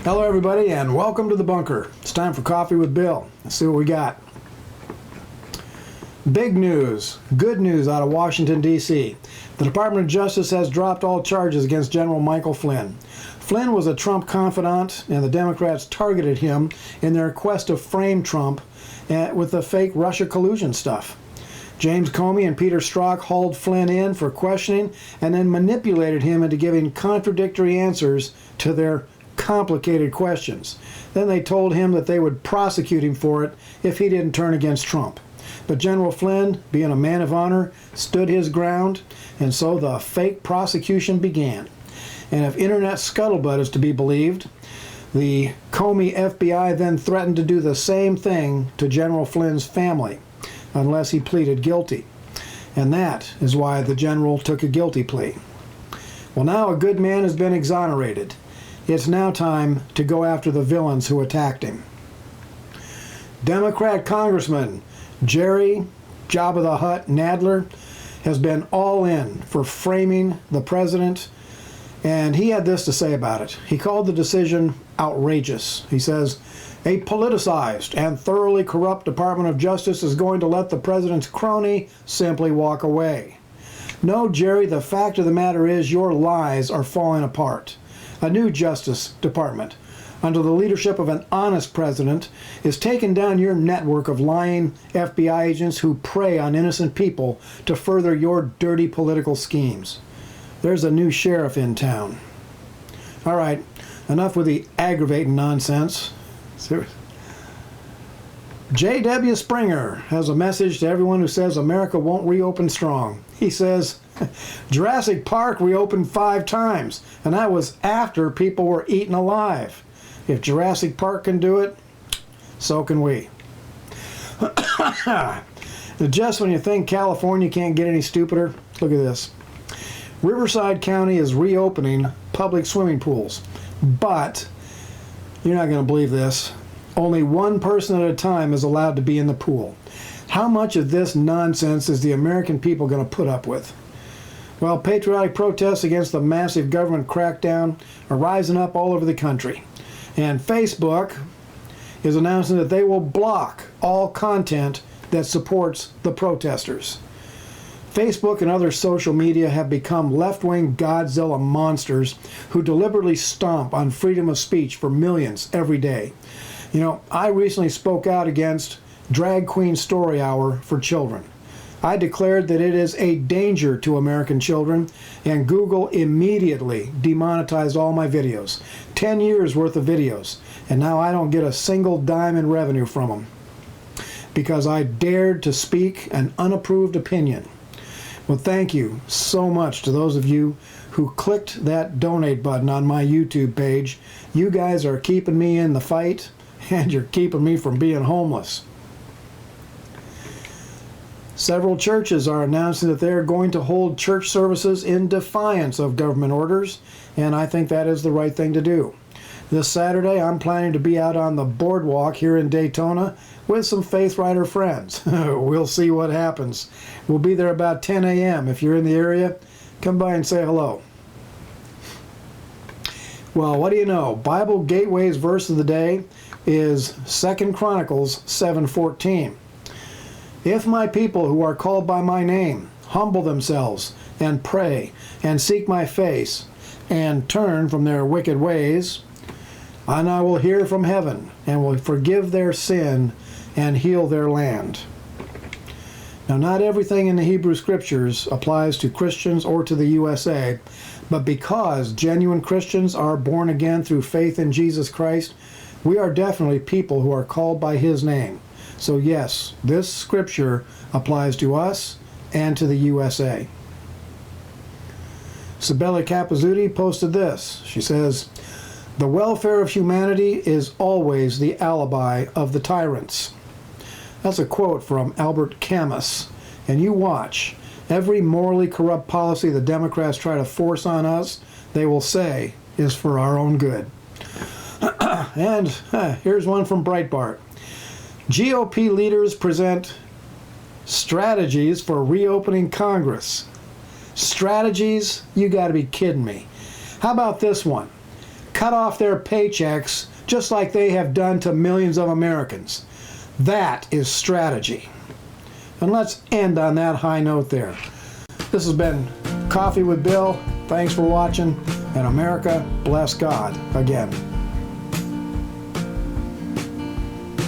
Hello, everybody, and welcome to the bunker. It's time for Coffee with Bill. Let's see what we got. Big news, good news out of Washington, D.C. The Department of Justice has dropped all charges against General Michael Flynn. Flynn was a Trump confidant, and the Democrats targeted him in their quest to frame Trump with the fake Russia collusion stuff. James Comey and Peter Strzok hauled Flynn in for questioning and then manipulated him into giving contradictory answers to their complicated questions. Then they told him that they would prosecute him for it if he didn't turn against Trump. But General Flynn, being a man of honor, stood his ground, and so the fake prosecution began. And if internet scuttlebutt is to be believed, the Comey FBI then threatened to do the same thing to General Flynn's family unless he pleaded guilty. And that is why the general took a guilty plea. Well, now a good man has been exonerated. It's now time to go after the villains who attacked him. Democrat Congressman Jerry Jabba the Hutt Nadler has been all in for framing the president, and he had this to say about it. He called the decision outrageous. He says, "A politicized and thoroughly corrupt Department of Justice is going to let the president's crony simply walk away. No, Jerry, the fact of the matter is your lies are falling apart. A new Justice Department, under the leadership of an honest president, is taking down your network of lying FBI agents who prey on innocent people to further your dirty political schemes. There's a new sheriff in town." All right, enough with the aggravating nonsense. J.W. Springer has a message to everyone who says America won't reopen strong. He says, Jurassic Park reopened 5 times, and that was after people were eaten alive. If Jurassic Park can do it, so can we. Just when you think California can't get any stupider, look at this. Riverside County is reopening public swimming pools, but you're not going to believe this. Only one person at a time is allowed to be in the pool. How much of this nonsense is the American people going to put up with? Well, patriotic protests against the massive government crackdown are rising up all over the country. And Facebook is announcing that they will block all content that supports the protesters. Facebook and other social media have become left-wing Godzilla monsters who deliberately stomp on freedom of speech for millions every day. You know, I recently spoke out against Drag Queen Story Hour for children. I declared that it is a danger to American children, and Google immediately demonetized all my videos. 10 years worth of videos, and now I don't get a single dime in revenue from them because I dared to speak an unapproved opinion. Well, thank you so much to those of you who clicked that donate button on my YouTube page. You guys are keeping me in the fight, and you're keeping me from being homeless. Several churches are announcing that they are going to hold church services in defiance of government orders, and I think that is the right thing to do. This Saturday, I'm planning to be out on the boardwalk here in Daytona with some Faith Rider friends. We'll see what happens. We'll be there about 10 a.m. If you're in the area, come by and say hello. Well, what do you know? Bible Gateway's verse of the day is 2 Chronicles 7:14. "If my people who are called by my name humble themselves and pray and seek my face and turn from their wicked ways, and I will hear from heaven and will forgive their sin and heal their land." Now, not everything in the Hebrew Scriptures applies to Christians or to the USA, but because genuine Christians are born again through faith in Jesus Christ, we are definitely people who are called by His name. So yes, this scripture applies to us and to the USA. Sibeli Capizzuti posted this. She says, "The welfare of humanity is always the alibi of the tyrants." That's a quote from Albert Camus. And you watch. Every morally corrupt policy the Democrats try to force on us, they will say is for our own good. And here's one from Breitbart. GOP leaders present strategies for reopening Congress. Strategies? You got to be kidding me. How about this one? cut off their paychecks just like they have done to millions of Americans. That is strategy. And let's end on that high note there. This has been Coffee with Bill. Thanks for watching, and America bless God again.